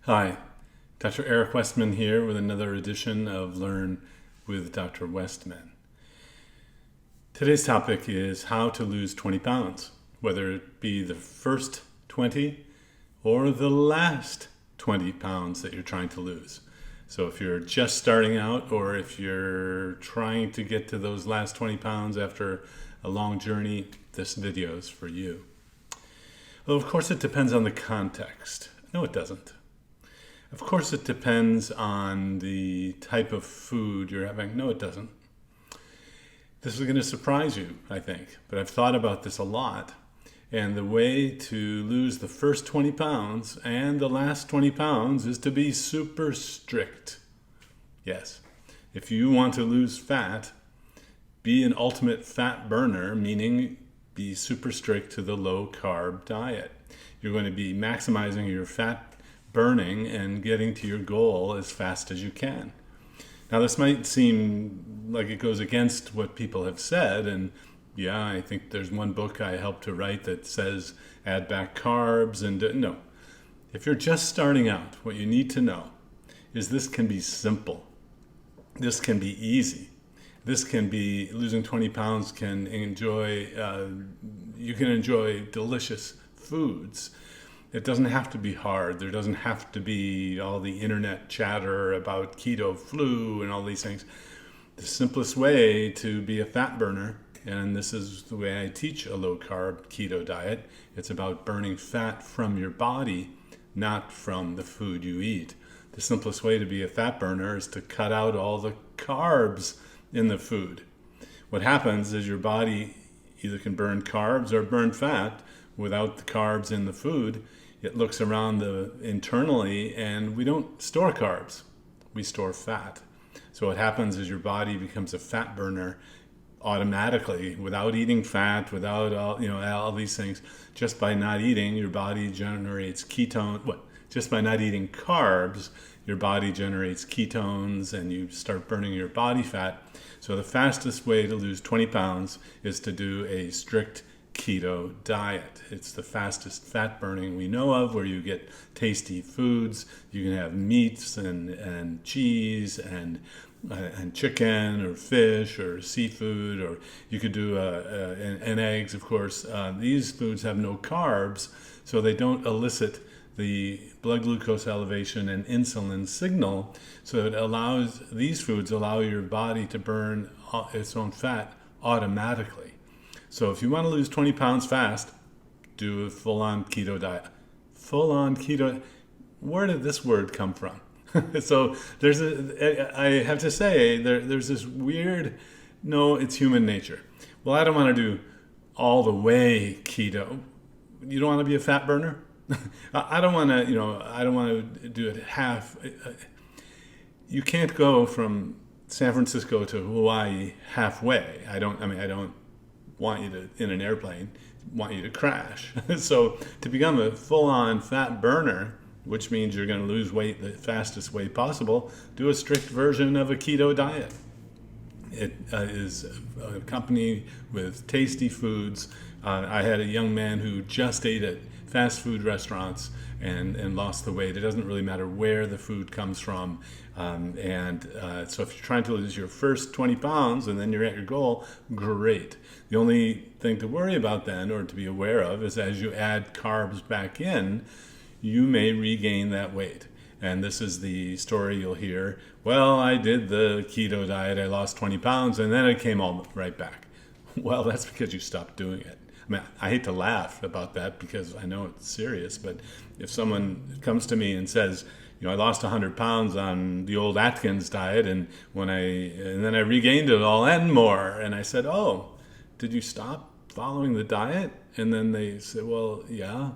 Hi, Dr. Eric Westman here with another edition of Learn with Dr. Westman. Today's topic is how to lose 20 pounds, whether it be the first 20 or the last 20 pounds that you're trying to lose. So if you're just starting out or if you're trying to get to those last 20 pounds after a long journey, this video is for you. Well, of course, it depends on the context. No, it doesn't. Of course, it depends on the type of food you're having. No, it doesn't. This is going to surprise you, I think, but I've thought about this a lot. And the way to lose the first 20 pounds and the last 20 pounds is to be super strict. Yes, if you want to lose fat, be an ultimate fat burner, meaning be super strict to the low carb diet. You're going to be maximizing your fat burning and getting to your goal as fast as you can. Now, this might seem like it goes against what people have said, and yeah, I think there's one book I helped to write that says add back carbs, and no. If you're just starting out, what you need to know is this can be simple. This can be easy. This can be, losing 20 pounds can enjoy, you can enjoy delicious foods. It doesn't have to be hard. There doesn't have to be all the internet chatter about keto flu and all these things. The simplest way to be a fat burner, and this is the way I teach a low carb keto diet, it's about burning fat from your body, not from the food you eat. The simplest way to be a fat burner is to cut out all the carbs in the food. What happens is your body either can burn carbs or burn fat without the carbs in the food. It looks around internally, and we don't store carbs. We store fat. So what happens is your body becomes a fat burner automatically without eating fat, without all these things. Just by not eating, your body generates ketone. Just by not eating carbs, your body generates ketones and you start burning your body fat. So the fastest way to lose 20 pounds is to do a strict keto diet. It's the fastest fat burning we know of, where you get tasty foods. You can have meats and cheese and chicken or fish or seafood, or you could do and eggs, of course. These foods have no carbs, so they don't elicit the blood glucose elevation and insulin signal. So these foods allow your body to burn its own fat automatically. So if you want to lose 20 pounds fast, do a full-on keto diet. Full-on keto, where did this word come from? So I have to say, there's this weird, no, it's human nature. Well, I don't want to do all the way keto. You don't want to be a fat burner? I don't want to do it half. You can't go from San Francisco to Hawaii halfway. I don't want you to, in an airplane, want you to crash. So to become a full-on fat burner, which means you're going to lose weight the fastest way possible, do a strict version of a keto diet. It is accompanied with tasty foods. I had a young man who just ate at fast food restaurants and lost the weight. It doesn't really matter where the food comes from. So if you're trying to lose your first 20 pounds and then you're at your goal, great. The only thing to worry about then, or to be aware of, is as you add carbs back in, you may regain that weight. And this is the story you'll hear. Well, I did the keto diet, I lost 20 pounds, and then it came all right back. Well, that's because you stopped doing it. I mean, I hate to laugh about that because I know it's serious, but if someone comes to me and says, I lost 100 pounds on the old Atkins diet, and then I regained it all and more, and I said, oh, did you stop following the diet? And then they say, well, yeah.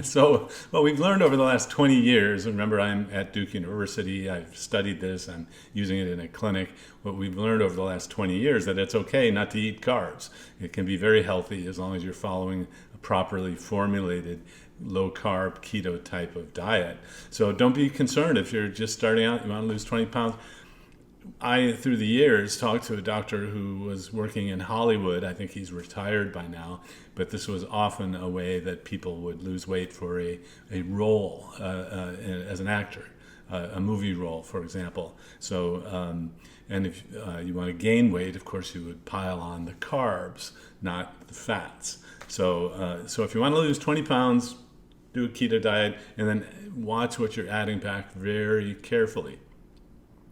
So what we've learned over the last 20 years, remember I'm at Duke University, I've studied this, I'm using it in a clinic. What we've learned over the last 20 years, that it's okay not to eat carbs. It can be very healthy as long as you're following a properly formulated low carb keto type of diet. So don't be concerned if you're just starting out, you want to lose 20 pounds. I, through the years, talked to a doctor who was working in Hollywood. I think he's retired by now, but this was often a way that people would lose weight for a role as an actor, a movie role, for example. So, and if you want to gain weight, of course, you would pile on the carbs, not the fats. So if you want to lose 20 pounds, do a keto diet, and then watch what you're adding back very carefully.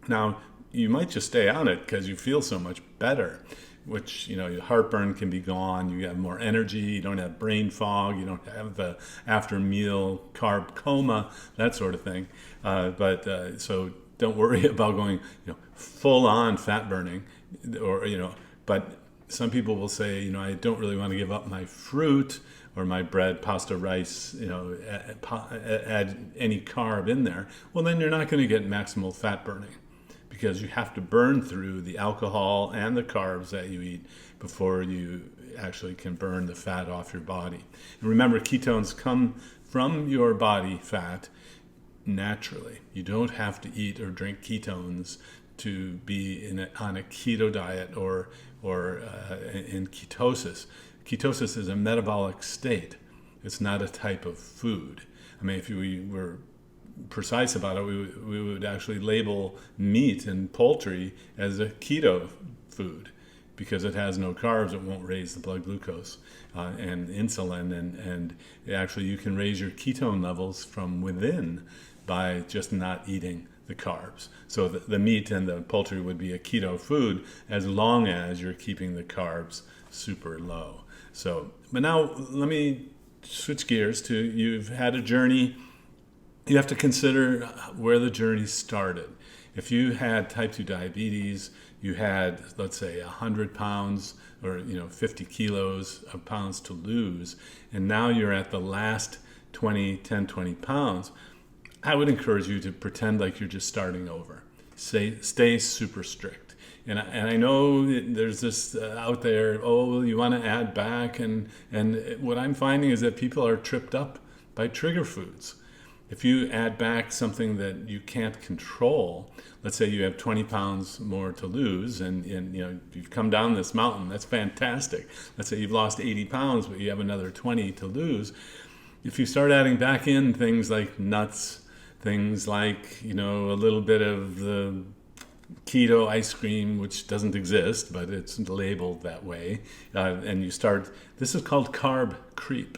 Now, you might just stay on it because you feel so much better, which, your heartburn can be gone, you have more energy, you don't have brain fog, you don't have the after meal carb coma, that sort of thing. So don't worry about going, full on fat burning, or, but some people will say, I don't really want to give up my fruit or my bread, pasta, rice, add any carb in there. Well, then you're not going to get maximal fat burning, because you have to burn through the alcohol and the carbs that you eat before you actually can burn the fat off your body. And remember, ketones come from your body fat naturally. You don't have to eat or drink ketones to be on a keto diet or in ketosis. Ketosis is a metabolic state. It's not a type of food. I mean, if we were precise about it, we would actually label meat and poultry as a keto food, because it has no carbs. It won't raise the blood glucose and insulin, and actually you can raise your ketone levels from within by just not eating the carbs. So the meat and the poultry would be a keto food as long as you're keeping the carbs super low. But now let me switch gears to, you've had a journey. You have to consider where the journey started. If you had type 2 diabetes, you had, let's say, 100 pounds or 50 kilos of pounds to lose, and now you're at the last 20 pounds, I would encourage you to pretend like you're just starting over. Stay super strict. And I know there's this out there, you want to add back, and what I'm finding is that people are tripped up by trigger foods. If you add back something that you can't control, let's say you have 20 pounds more to lose, and you've come down this mountain, that's fantastic. Let's say you've lost 80 pounds, but you have another 20 to lose. If you start adding back in things like nuts, things like, a little bit of the keto ice cream, which doesn't exist, but it's labeled that way, and this is called carb creep.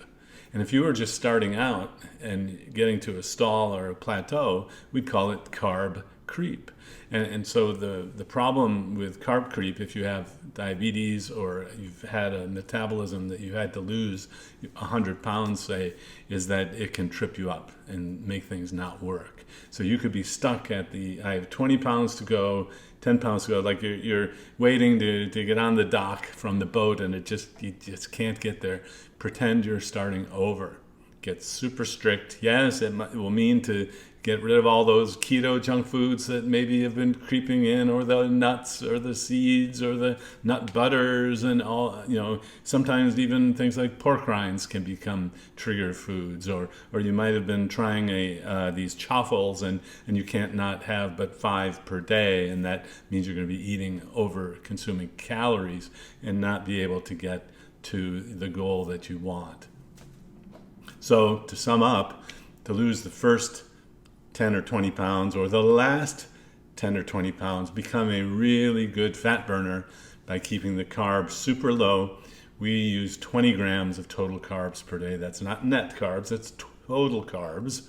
And if you were just starting out and getting to a stall or a plateau, we'd call it carb creep. And so the problem with carb creep, if you have diabetes or you've had a metabolism that you had to lose 100 pounds, say, is that it can trip you up and make things not work. So you could be stuck at I have 20 pounds to go, 10 pounds to go, like you're waiting to get on the dock from the boat, and you just can't get there. Pretend you're starting over. Get super strict. Yes, it will mean to get rid of all those keto junk foods that maybe have been creeping in, or the nuts or the seeds or the nut butters, and all, sometimes even things like pork rinds can become trigger foods, or you might have been trying these chaffles, and you can't not have but 5 per day, and that means you're going to be eating over consuming calories and not be able to get to the goal that you want. So to sum up, to lose the first 10 or 20 pounds or the last 10 or 20 pounds, become a really good fat burner by keeping the carbs super low. We use 20 grams of total carbs per day. That's not net carbs, that's total carbs.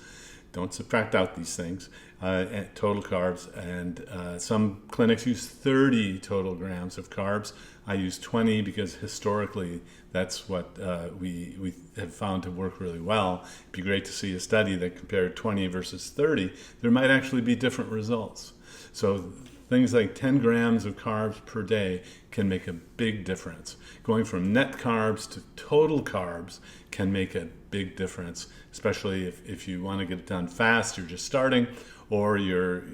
Don't subtract out these things. Total carbs, and some clinics use 30 total grams of carbs. I use 20 because historically that's what we have found to work really well. It'd be great to see a study that compared 20 versus 30. There might actually be different results. So things like 10 grams of carbs per day can make a big difference. Going from net carbs to total carbs can make a big difference, especially if you want to get it done fast, you're just starting, or you're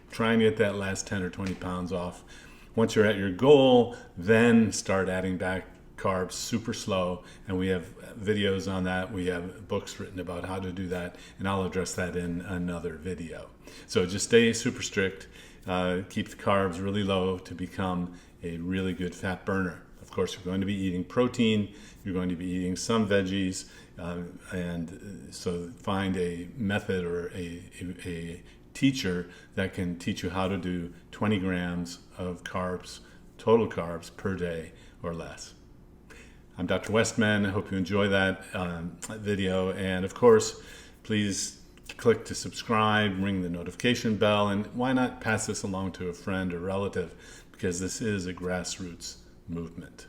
trying to get that last 10 or 20 pounds off. Once you're at your goal, then start adding back carbs super slow, and we have videos on that. We have books written about how to do that, and I'll address that in another video. So just stay super strict. keep the carbs really low to become a really good fat burner. Of course, you're going to be eating protein, you're going to be eating some veggies, and so find a method or a teacher that can teach you how to do 20 grams of carbs, total carbs per day or less. I'm Dr. Westman. I hope you enjoy that video. And of course, please click to subscribe, ring the notification bell, and why not pass this along to a friend or relative, because this is a grassroots movement.